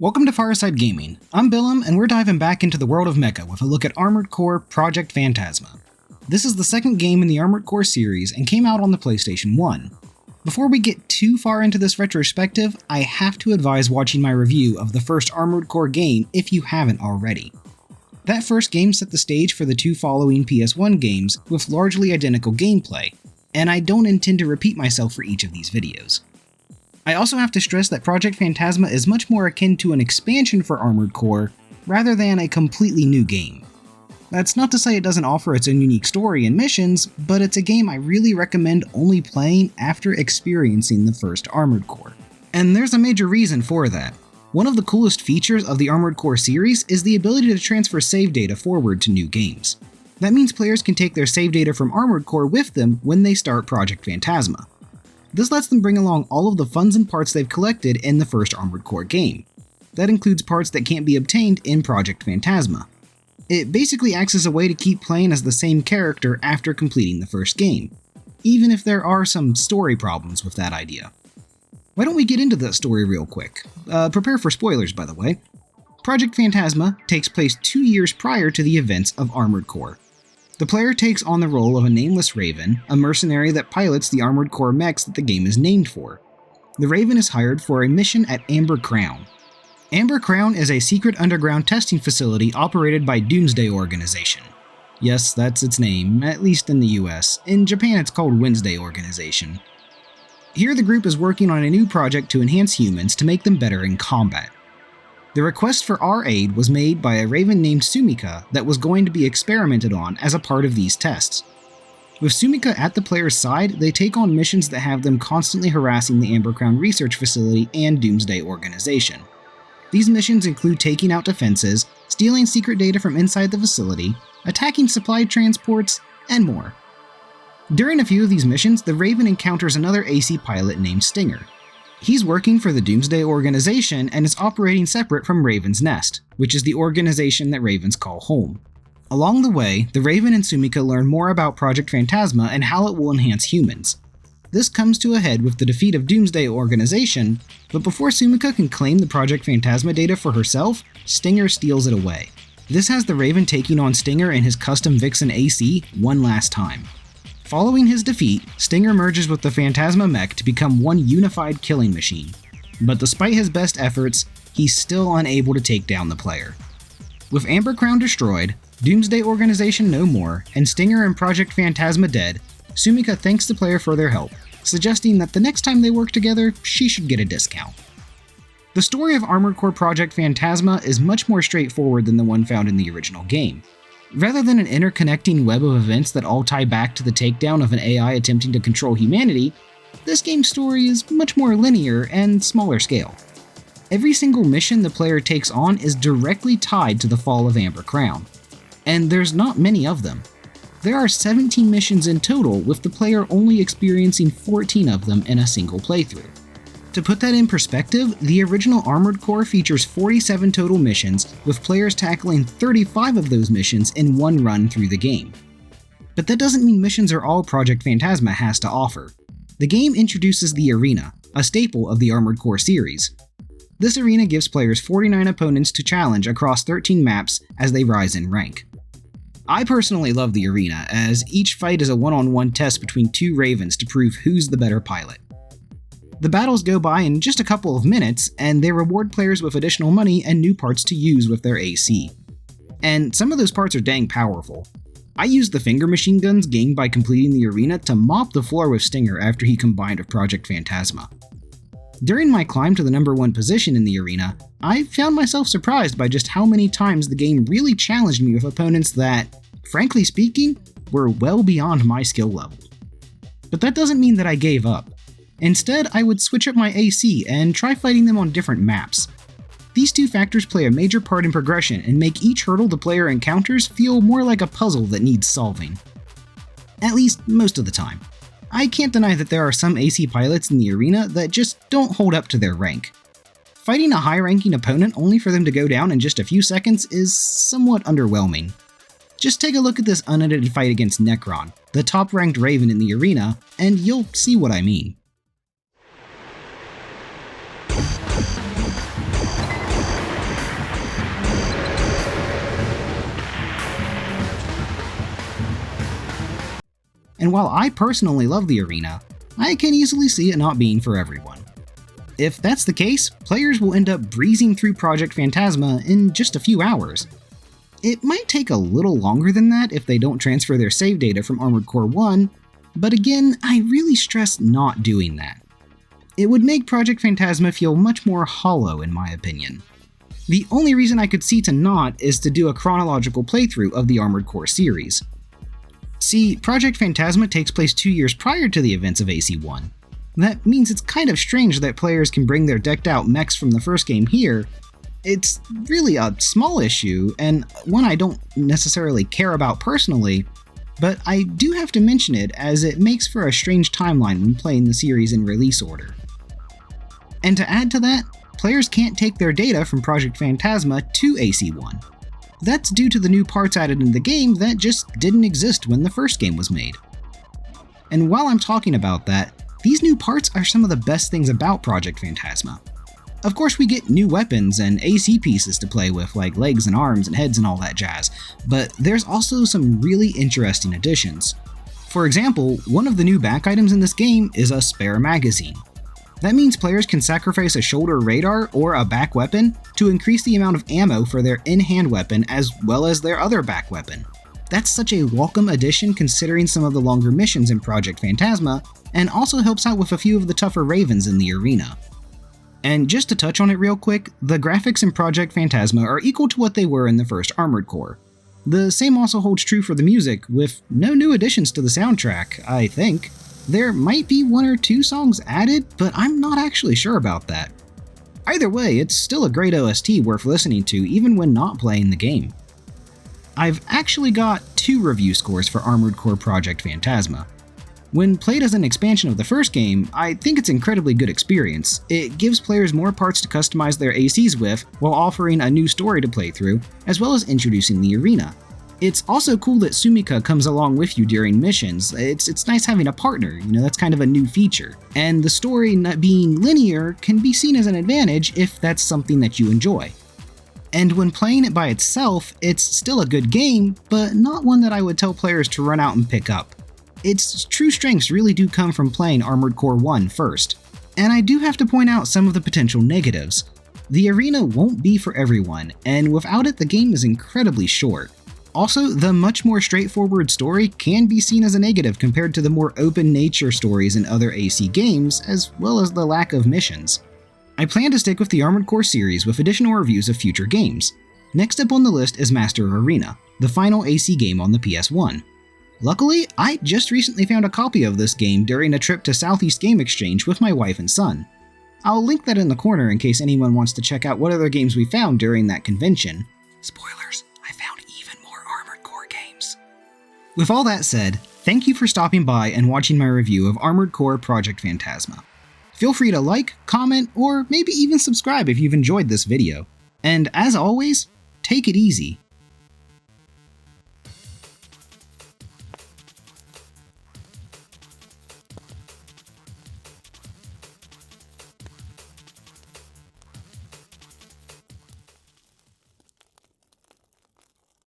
Welcome to Fireside Gaming. I'm Billum, and we're diving back into the world of mecha with a look at Armored Core Project Phantasma. This is the second game in the Armored Core series and came out on the PlayStation 1. Before we get too far into this retrospective, I have to advise watching my review of the first Armored Core game if you haven't already. That first game set the stage for the two following PS1 games with largely identical gameplay, and I don't intend to repeat myself for each of these videos. I also have to stress that Project Phantasma is much more akin to an expansion for Armored Core rather than a completely new game. That's not to say it doesn't offer its own unique story and missions, but it's a game I really recommend only playing after experiencing the first Armored Core. And there's a major reason for that. One of the coolest features of the Armored Core series is the ability to transfer save data forward to new games. That means players can take their save data from Armored Core with them when they start Project Phantasma. This lets them bring along all of the funds and parts they've collected in the first Armored Core game. That includes parts that can't be obtained in Project Phantasma. It basically acts as a way to keep playing as the same character after completing the first game, even if there are some story problems with that idea. Why don't we get into that story real quick? Prepare for spoilers, by the way. Project Phantasma takes place 2 years prior to the events of Armored Core. The player takes on the role of a nameless Raven, a mercenary that pilots the Armored Core mechs that the game is named for. The Raven is hired for a mission at Amber Crown. Amber Crown is a secret underground testing facility operated by Doomsday Organization. Yes, that's its name, at least in the US. In Japan it's called Wednesday Organization. Here the group is working on a new project to enhance humans to make them better in combat. The request for our aid was made by a Raven named Sumika that was going to be experimented on as a part of these tests. With Sumika at the player's side, they take on missions that have them constantly harassing the Amber Crown Research Facility and Doomsday Organization. These missions include taking out defenses, stealing secret data from inside the facility, attacking supply transports, and more. During a few of these missions, the Raven encounters another AC pilot named Stinger. He's working for the Doomsday Organization and is operating separate from Raven's Nest, which is the organization that Ravens call home. Along the way, the Raven and Sumika learn more about Project Phantasma and how it will enhance humans. This comes to a head with the defeat of Doomsday Organization, but before Sumika can claim the Project Phantasma data for herself, Stinger steals it away. This has the Raven taking on Stinger and his custom Vixen AC one last time. Following his defeat, Stinger merges with the Phantasma mech to become one unified killing machine. But despite his best efforts, he's still unable to take down the player. With Amber Crown destroyed, Doomsday Organization no more, and Stinger and Project Phantasma dead, Sumika thanks the player for their help, suggesting that the next time they work together, she should get a discount. The story of Armored Core Project Phantasma is much more straightforward than the one found in the original game. Rather than an interconnecting web of events that all tie back to the takedown of an AI attempting to control humanity, this game's story is much more linear and smaller scale. Every single mission the player takes on is directly tied to the fall of Amber Crown, and there's not many of them. There are 17 missions in total, with the player only experiencing 14 of them in a single playthrough. To put that in perspective, the original Armored Core features 47 total missions, with players tackling 35 of those missions in one run through the game. But that doesn't mean missions are all Project Phantasma has to offer. The game introduces the Arena, a staple of the Armored Core series. This arena gives players 49 opponents to challenge across 13 maps as they rise in rank. I personally love the Arena, as each fight is a one-on-one test between two Ravens to prove who's the better pilot. The battles go by in just a couple of minutes, and they reward players with additional money and new parts to use with their AC. And some of those parts are dang powerful. I used the finger machine guns gained by completing the arena to mop the floor with Stinger after he combined with Project Phantasma. During my climb to the number 1 position in the arena, I found myself surprised by just how many times the game really challenged me with opponents that, frankly speaking, were well beyond my skill level. But that doesn't mean that I gave up. Instead, I would switch up my AC and try fighting them on different maps. These two factors play a major part in progression and make each hurdle the player encounters feel more like a puzzle that needs solving. At least most of the time. I can't deny that there are some AC pilots in the arena that just don't hold up to their rank. Fighting a high-ranking opponent only for them to go down in just a few seconds is somewhat underwhelming. Just take a look at this unedited fight against Necron, the top-ranked Raven in the arena, and you'll see what I mean. and while I personally love the arena, I can easily see it not being for everyone. If that's the case, players will end up breezing through Project Phantasma in just a few hours. It might take a little longer than that if they don't transfer their save data from Armored Core 1, but again, I really stress not doing that. It would make Project Phantasma feel much more hollow in my opinion. The only reason I could see to not is to do a chronological playthrough of the Armored Core series. See, Project Phantasma takes place 2 years prior to the events of AC1. That means it's kind of strange that players can bring their decked out mechs from the first game here. It's really a small issue, and one I don't necessarily care about personally, but I do have to mention it as it makes for a strange timeline when playing the series in release order. And to add to that, players can't take their data from Project Phantasma to AC1. That's due to the new parts added in the game that just didn't exist when the first game was made. And while I'm talking about that, these new parts are some of the best things about Project Phantasma. Of course, we get new weapons and AC pieces to play with, like legs and arms and heads and all that jazz, but there's also some really interesting additions. For example, one of the new back items in this game is a spare magazine. That means players can sacrifice a shoulder radar or a back weapon to increase the amount of ammo for their in-hand weapon as well as their other back weapon. That's such a welcome addition considering some of the longer missions in Project Phantasma, and also helps out with a few of the tougher ravens in the arena. And just to touch on it real quick, the graphics in Project Phantasma are equal to what they were in the first Armored Core. The same also holds true for the music, with no new additions to the soundtrack, I think. There might be 1 or 2 songs added, but I'm not actually sure about that. Either way, it's still a great OST worth listening to even when not playing the game. I've actually got 2 review scores for Armored Core Project Phantasma. When played as an expansion of the first game, I think it's an incredibly good experience. It gives players more parts to customize their ACs with, while offering a new story to play through, as well as introducing the arena. It's also cool that Sumika comes along with you during missions. It's nice having a partner, that's kind of a new feature. And the story not being linear can be seen as an advantage if that's something that you enjoy. And when playing it by itself, it's still a good game, but not one that I would tell players to run out and pick up. Its true strengths really do come from playing Armored Core 1 first. And I do have to point out some of the potential negatives. The arena won't be for everyone, and without it the game is incredibly short. Also, the much more straightforward story can be seen as a negative compared to the more open nature stories in other AC games, as well as the lack of missions. I plan to stick with the Armored Core series with additional reviews of future games. Next up on the list is Master of Arena, the final AC game on the PS1. Luckily, I just recently found a copy of this game during a trip to Southeast Game Exchange with my wife and son. I'll link that in the corner in case anyone wants to check out what other games we found during that convention. Spoilers, I found even more Armored Core games. With all that said, thank you for stopping by and watching my review of Armored Core Project Phantasma. Feel free to like, comment, or maybe even subscribe if you've enjoyed this video. And as always, take it easy.